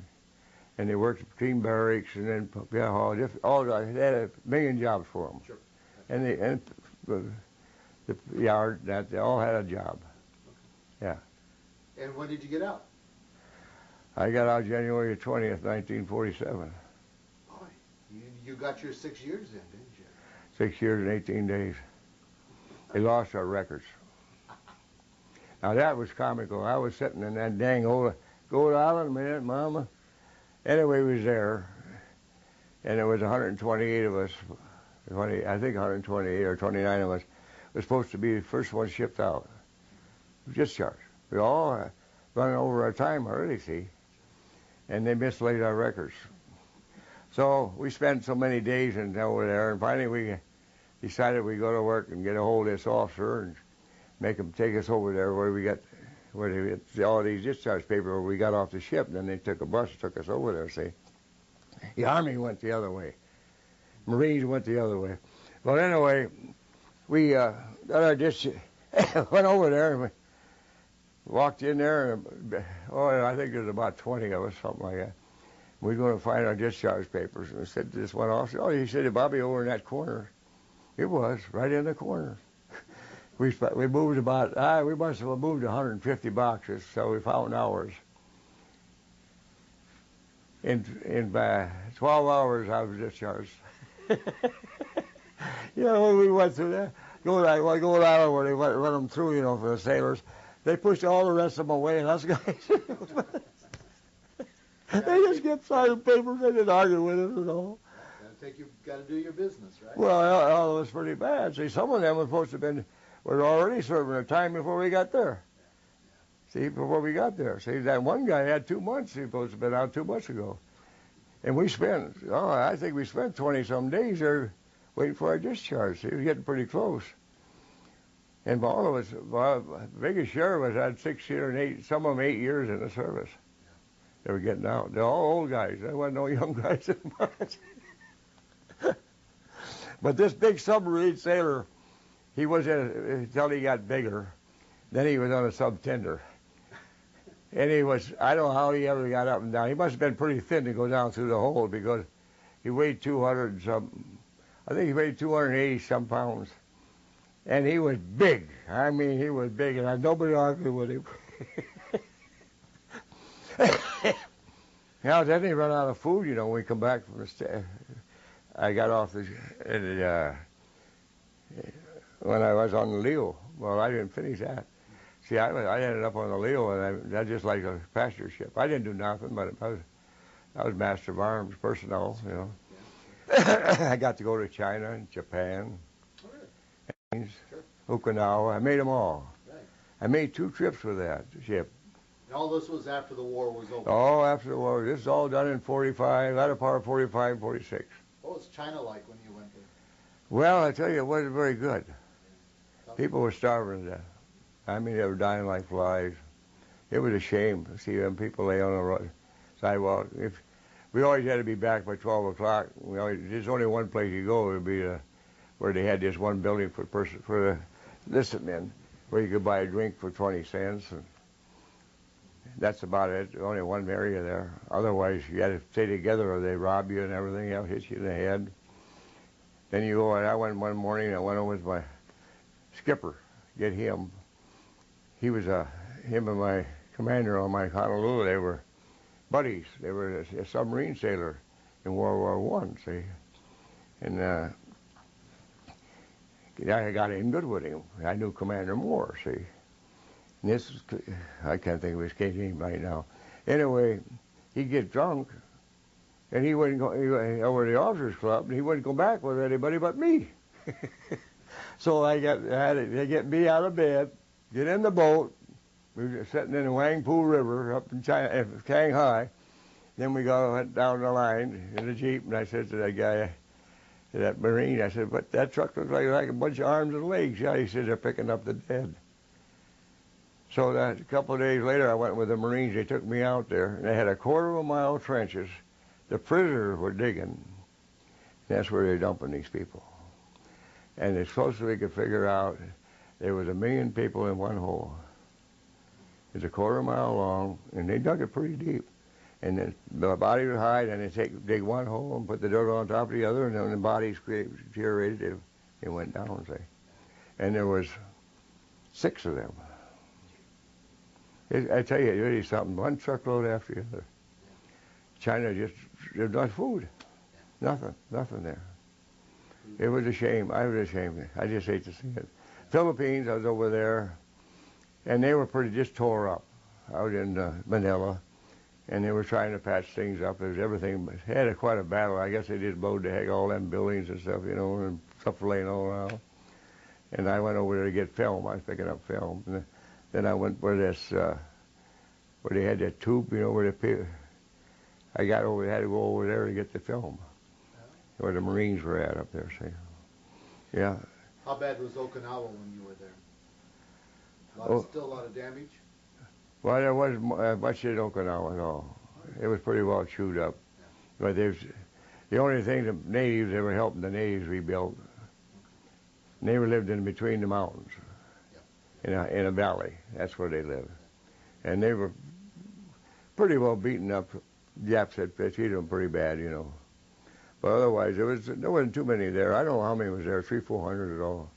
and they worked between barracks, and then they had a million jobs for them. Sure. And the yard, that they all had a job. Okay. Yeah. And when did you get out? I got out January 20th, 1947. Boy, you got your 6 years in, didn't you? 6 years and 18 days. They lost our records. Now that was comical. I was sitting in that dang old island, man, Mama. Anyway, we was there, and there was 128 of us. I think 128 or 29 of us was supposed to be the first one shipped out. Discharged. We all running over our time already, see, and they mislaid our records. So we spent so many days over there, and finally we decided we'd go to work and get a hold of this officer and make him take us over there where they get all these discharge papers where we got off the ship. And then they took a bus and took us over there, see. The Army went the other way. Marines went the other way. Well, anyway, we got our went over there and we walked in there, and I think there's about 20 of us, something like that. We were going to find our discharge papers, and I said to this one officer, he said, Bobby, over in that corner. It was, right in the corner. We moved we must have moved 150 boxes, so we found ours. In 12 hours, I was discharged. When we went through that, going out where they run them through, for the sailors, they pushed all the rest of them away, and us guys, they just kept signing papers. They didn't argue with it at all. I think you've got to do your business, right? Well, it was pretty bad. See, some of them were supposed to have were already serving their time before we got there. See, before we got there. See, that one guy had 2 months. He was supposed to have been out 2 months ago. And I think we spent 20-some days there waiting for our discharge. See, it was getting pretty close. And all of us, the biggest share of us had 6 years and 8, some of them 8 years in the service. They were getting out. They're all old guys. There wasn't no young guys in much. But this big submarine sailor, he was until he got bigger. Then he was on a sub-tender. And I don't know how he ever got up and down. He must have been pretty thin to go down through the hole because he weighed 200 and some, I think he weighed 280 some pounds. And he was big. I mean, he was big, and nobody argued with him. Now, then he run out of food, when we come back from the I got off when I was on the Leo. Well, I didn't finish that. See, I ended up on the Leo, and that's just like a passenger ship. I didn't do nothing, but I was master of arms personnel, I got to go to China and Japan, and Okinawa. I made them all. Right. I made 2 trips with that ship. And all this was after the war was over? Oh, after the war. This is all done in 45, latter part of 45, 46. What was China like when you went there? Well, I tell you, it wasn't very good. People were starving to death. I mean, they were dying like flies. It was a shame to see them people lay on the sidewalk. We always had to be back by 12 o'clock. There's only one place you go. It would be where they had this one building for the enlisted men, where you could buy a drink for 20 cents. And that's about it. Only one area there. Otherwise, you had to stay together or they rob you and everything. They'll hit you in the head. Then you go, and I went one morning, I went over with my skipper, get him. He was him and my commander on my Honolulu, they were buddies. They were a submarine sailor in World War I, see. And I got in good with him. I knew Commander Moore, see. And I can't think of his name right now. Anyway, he'd get drunk, and he wouldn't go over to the officers' club, and he wouldn't go back with anybody but me. So they get me out of bed, get in the boat. We were sitting in the Wangpu River up in China, Shanghai. Then we went down the line in the Jeep, and I said to that guy, to that Marine, I said, "But that truck looks like a bunch of arms and legs." Yeah, he said, "They're picking up the dead." So a couple of days later, I went with the Marines. They took me out there, and they had 1/4 mile trenches. The prisoners were digging. That's where they're dumping these people. And as close as we could figure out, There was 1,000,000 people in one hole. It's a quarter-mile long, and they dug it pretty deep. And then the body was high, and they dig one hole and put the dirt on top of the other, and then the bodies deteriorated. They went down, say. And there was 6 of them. I tell you, it really something. One truckload after the other. China just, there's not food. Nothing there. It was a shame. I was ashamed. I just hate to see it. Philippines, I was over there, and they were pretty just tore up out in Manila, and they were trying to patch things up. It was everything. They had quite a battle. I guess they just blowed the heck all them buildings and stuff, you know, and stuff laying all around. And I went over there to get film. I was picking up film. And then I went where where they had that tube, you know, where I had to go over there to get the film, where the Marines were at up there, see. Yeah. How bad was Okinawa when you were there? Still a lot of damage? Well, there wasn't much in Okinawa at all. It was pretty well chewed up. But the only thing, the natives, they were helping the natives rebuild. And they lived in between the mountains, in a valley. That's where they lived. And they were pretty well beaten up. Japs had treated them pretty bad, you know. But otherwise, there wasn't too many there. I don't know how many was there, 300, 400 at all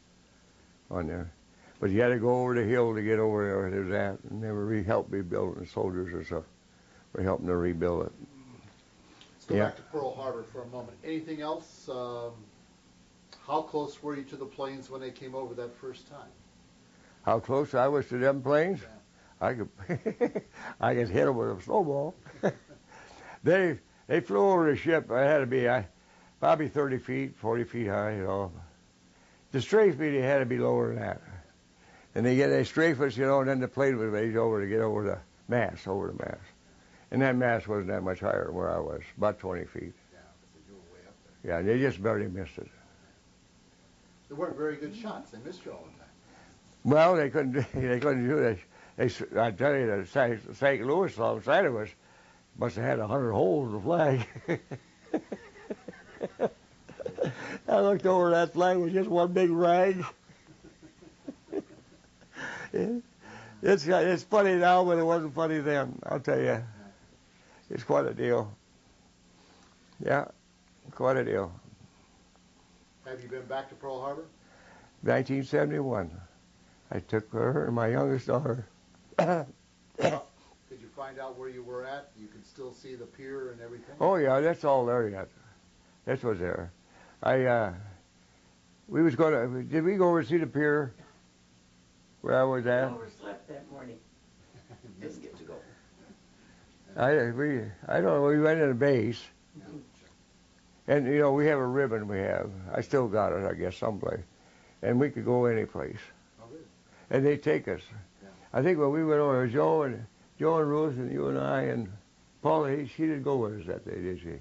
on there. But you had to go over the hill to get over there where it was at, and they were helped rebuild it. The soldiers and stuff were helping to rebuild it. Let's go back to Pearl Harbor for a moment. Anything else? How close were you to the planes when they came over that first time? How close I was to them planes? Yeah. I could I could hit them with a snowball. They flew over the ship. I had to be probably 30 feet, 40 feet high, you know. To strafe me, they had to be lower than that. And they strafe us, you know, and then the plane was raised over to get over the mast. And that mast wasn't that much higher than where I was, about 20 feet. Yeah, because you were way up there. Yeah, they just barely missed it. They weren't very good shots. They missed you all the time. Well, they couldn't do that. I tell you, the St. Louis alongside of us must have had 100 holes in the flag. I looked over, that flag was just one big rag. It's funny now, but it wasn't funny then. I'll tell you, it's quite a deal. Yeah, quite a deal. Have you been back to Pearl Harbor? 1971. I took her and my youngest daughter. Did you find out where you were at? You can still see the pier and everything? Oh yeah, that's all there yet. This was there. We was gonna. Did we go over to see the pier where I was at? We overslept that morning. Didn't get to go. I don't know. We went in the base, and you know we have a ribbon. I still got it, I guess, someplace, and we could go any place. Oh, really? And they take us. Yeah. I think when we went over, Joe and Ruth and you and I and Paula, she didn't go with us that day, did she?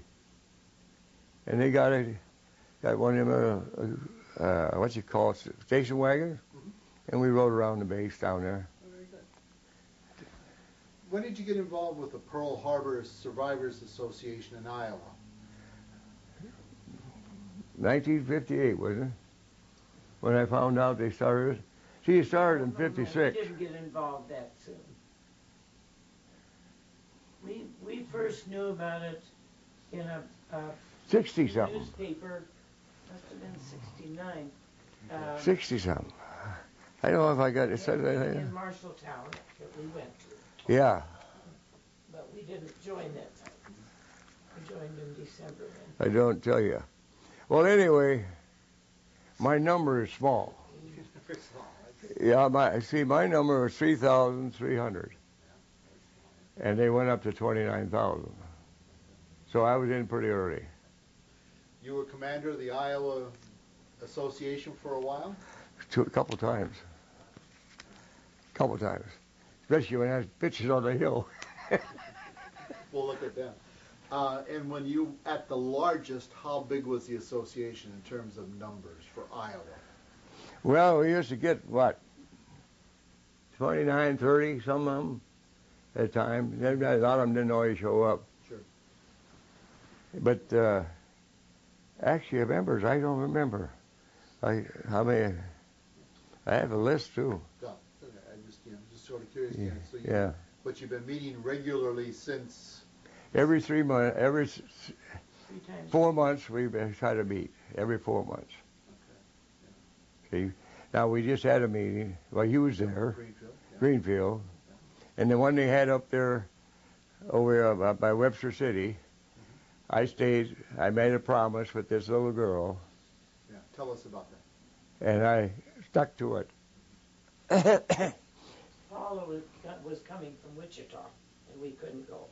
And they got one of them, what you call it, station wagons, and we rode around the base down there. Oh, very good. When did you get involved with the Pearl Harbor Survivors Association in Iowa? 1958, wasn't it? When I found out they started. She started in 56. We didn't get involved that soon. We first knew about it in a 60-something. newspaper. Must have been 69. 60-something. I don't know if I got it. In Marshalltown that we went to. Yeah. But we didn't join that time. We joined in December I then. don't tell you. Well, anyway, my number is small. Yeah, my number was 3,300, and they went up to 29,000. So I was in pretty early. You were commander of the Iowa Association for a while? A couple times. Especially when I had pictures on the hill. Well, look at that. And when you, at the largest, how big was the association in terms of numbers for Iowa? Well, we used to get, 29, 30, some of them at a time. A lot of them didn't always show up. Sure. But actually, members, I don't remember how many. I have a list too. Yeah, okay, I'm just sort of curious. Yeah. So Yeah. But you've been meeting regularly since. Every 3 months, 3 times. 4 months we try to meet. Every 4 months. Okay. See, now we just had a meeting. Well, you was there, Greenfield. Yeah. Greenfield, and the one they had up there over by Webster City. I stayed. I made a promise with this little girl, Yeah. Tell us about that. and I stuck to it. Paula was coming from Wichita, and we couldn't go.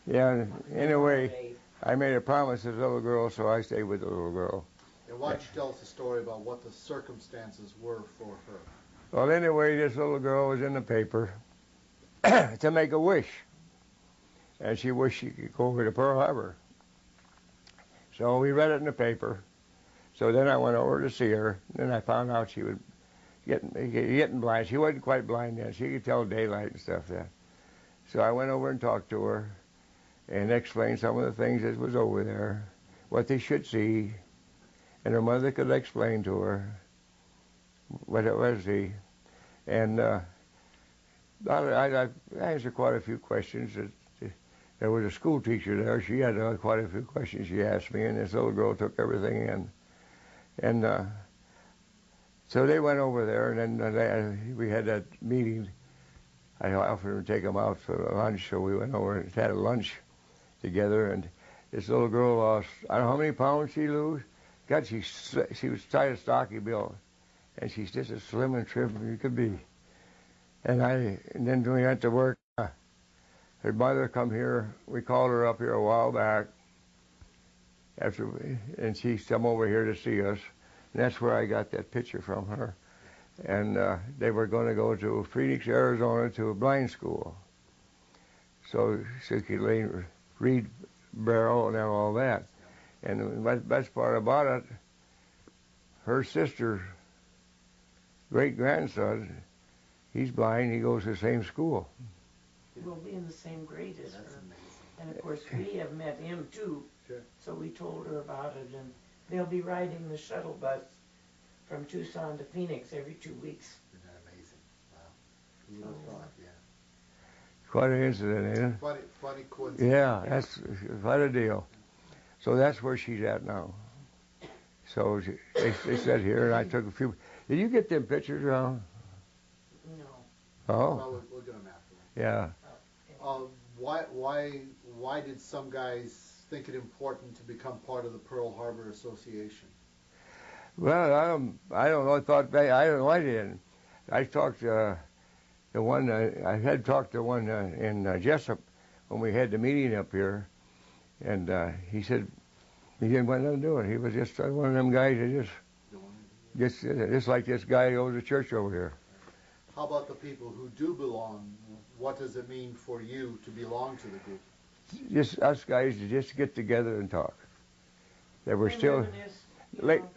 Yeah. Anyway, I made a promise to this little girl, so I stayed with the little girl. And why don't you tell us a story about what the circumstances were for her? Well, anyway, this little girl was in the paper to make a wish, and she wished she could go over to Pearl Harbor. So we read it in the paper. So then I went over to see her, and then I found out she was getting blind. She wasn't quite blind then. She could tell daylight and stuff then. So I went over and talked to her and explained some of the things that was over there, what they should see, and her mother could explain to her what it was. And I answered quite a few questions. There was a school teacher there. She had quite a few questions she asked me, and this little girl took everything in. And so they went over there, and then we had that meeting. I offered them to take them out for lunch, so we went over and had a lunch together. And this little girl lost, I don't know how many pounds she lose. God, she was quite a stocky build, and she's just as slim and trim as you could be. And then when we went to work, her mother come here. We called her up here a while back, and she come over here to see us. And that's where I got that picture from her. And they were going to go to Phoenix, Arizona, to a blind school, so she could read Braille and all that. And the best part about it, her sister's great-grandson, he's blind. He goes to the same school. We'll be in the same grade as her. Amazing. And of course, we have met him too. Sure. So we told her about it, and they'll be riding the shuttle bus from Tucson to Phoenix every 2 weeks. Isn't that amazing? Wow. Who would have thought? Yeah. Quite an incident, ain't it? Funny coincidence. Yeah, that's quite a deal. So that's where she's at now. So they said here, and I took a few. Did you get them pictures, Ron? No. Oh, Well, we'll get them after. yeah. Why did some guys think it important to become part of the Pearl Harbor Association? Well, I don't know. I don't know. I didn't. I talked to the one. I had talked to one in Jessup when we had the meeting up here, and he said he didn't want nothing to do it. He was just one of them guys that just like this guy who goes to church over here. How about the people who do belong? What does it mean for you to belong to the group? Just us guys to just get together and talk. That we're And still reminisce, you late. know.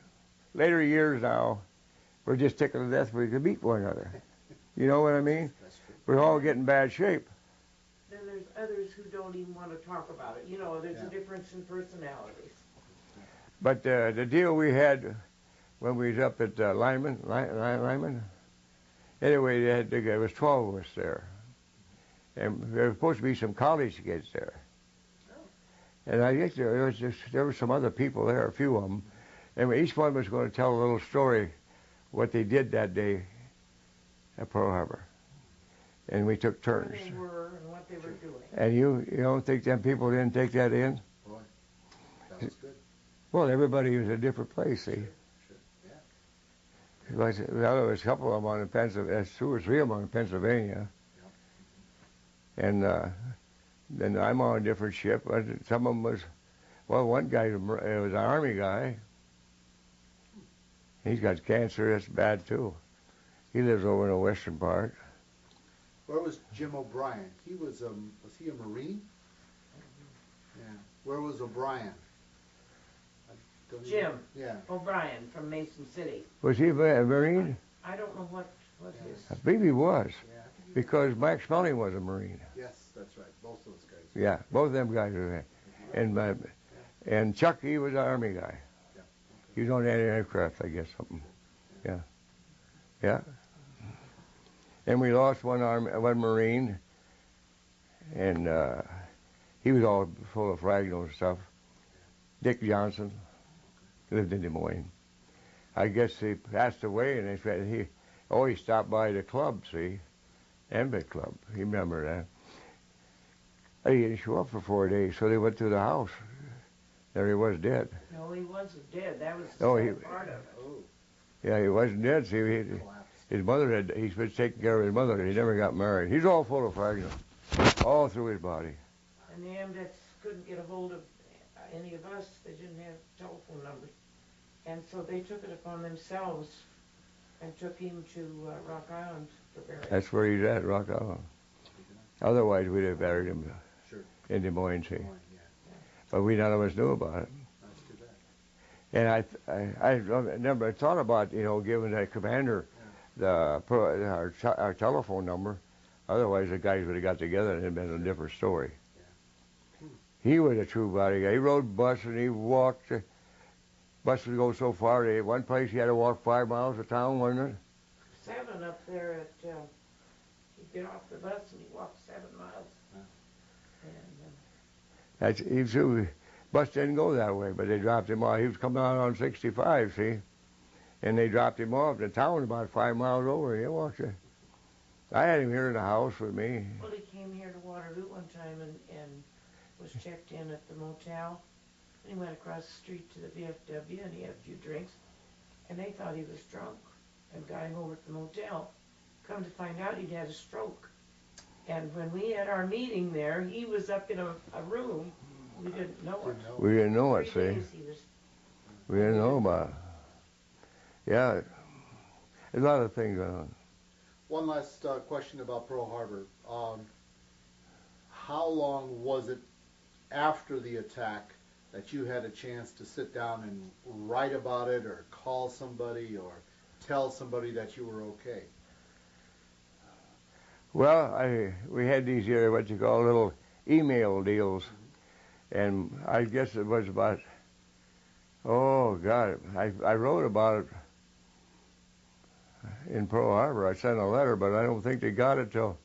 Later years now, we're just tickled to death we could meet one another. You know what I mean? That's true. We're all getting bad shape. Then there's others who don't even want to talk about it. You know, there's Yeah. a difference in personalities. But the deal we had when we was up at Lyman, anyway, there was 12 of us there. And there were supposed to be some college kids there. And I guess there were some other people there, a few of them. And each one was going to tell a little story what they did that day at Pearl Harbor. And we took turns. Where they were and what they were doing. And you don't think them people didn't take that in? Boy, that was good. Well, everybody was in a different place, see. Sure. Yeah. There was a couple of them on in Pennsylvania, 2 or 3 of them on in Pennsylvania. And then I'm on a different ship. Some of them was, well, one guy was an Army guy. He's got cancer. That's bad, too. He lives over in the western part. Where was Jim O'Brien? Was he a Marine? Yeah. Where was O'Brien? Jim Yeah. O'Brien from Mason City. Was he a Marine? I don't know what his... I believe he was, Yeah. because Max Smelling was a Marine. Yes, that's right. Both those guys. Yeah, both of them guys were there. And Chuck, he was an Army guy. Yeah. He was on that aircraft, I guess, something. Yeah. Yeah. And we lost one Marine, and he was all full of fragile and stuff. Dick Johnson lived in Des Moines. I guess he passed away, and they said he stopped by the club, see, Enbit Club. He remembered that. He didn't show up for 4 days, so they went to the house. There he was, dead. No, he wasn't dead. That was the sad part of it. Oh, Yeah, he wasn't dead. See, his mother he's been taking care of his mother. He never got married. He's all full of fragments, all through his body. And the Ambets couldn't get a hold of any of us. They didn't have telephone numbers. And so they took it upon themselves and took him to Rock Island for burial. That's where he's at, Rock Island. Otherwise, we'd have buried him sure. in Des Moines, see. Yeah. But none of us knew about it. That's too bad. And I never thought about, giving that commander our telephone number. Otherwise, the guys would have got together and it would have been a different story. He was a true body guy. He rode bus and he walked. Bus would go so far. One place he had to walk 5 miles to town, wasn't it? 7 up there at, he'd get off the bus and he'd walk 7 miles. And, bus didn't go that way, but they dropped him off. He was coming out on 65, see? And they dropped him off. The town about 5 miles over. He walked it. I had him here in the house with me. Well, he came here to Waterloo one time and was checked in at the motel. And he went across the street to the VFW and he had a few drinks. And they thought he was drunk and got him over at the motel. Come to find out he'd had a stroke. And when we had our meeting there, he was up in a room. We didn't know it. We didn't know it, 3 see? days he was. We didn't know about it. Yeah, there's a lot of things going on. One last question about Pearl Harbor. How long was it after the attack that you had a chance to sit down and write about it or call somebody or tell somebody that you were okay? Well, we had these here, what you call little email deals. And I guess it was about, I wrote about it in Pearl Harbor. I sent a letter, but I don't think they got it till,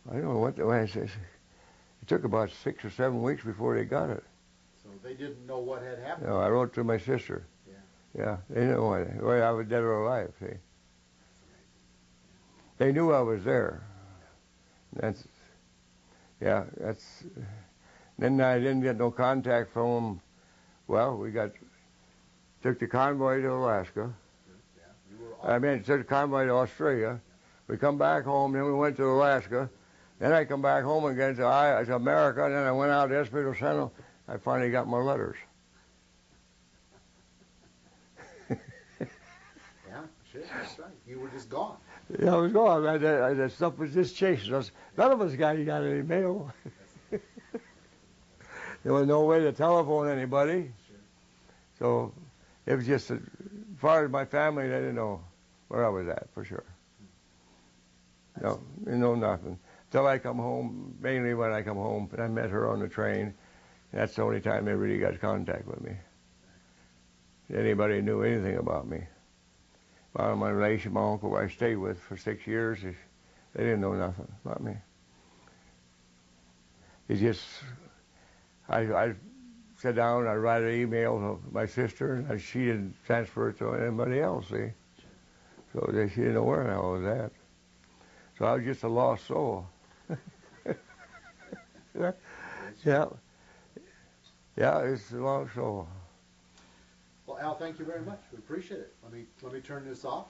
I don't know what the way it says. It took about 6 or 7 weeks before they got it. So they didn't know what had happened? No, I wrote to my sister. Yeah, they didn't know whether I was dead or alive, see. They knew I was there. Then I didn't get no contact from them. Well, took the convoy to Alaska. Took the convoy to Australia. We come back home, then we went to Alaska. Then I come back home again to America, and then I went out to Espiritu Santo. I finally got my letters. Yeah, sure, that's right. You were just gone. Yeah, I was gone. That stuff was just chasing us. None of us got any mail. There was no way to telephone anybody. Sure. So it was just, as far as my family, they didn't know where I was at, for sure. No, they know nothing. Till I come home, mainly when I come home, and I met her on the train. That's the only time they really got contact with me. Anybody knew anything about me. My relation, my uncle, who I stayed with for 6 years, they didn't know nothing about me. It's just, I sit down, I write an email to my sister, and she didn't transfer it to anybody else, see? So she didn't know where the hell I was at. So I was just a lost soul. Yeah. Yeah, it's a lost soul. Well, Al, thank you very much. We appreciate it. Let me turn this off.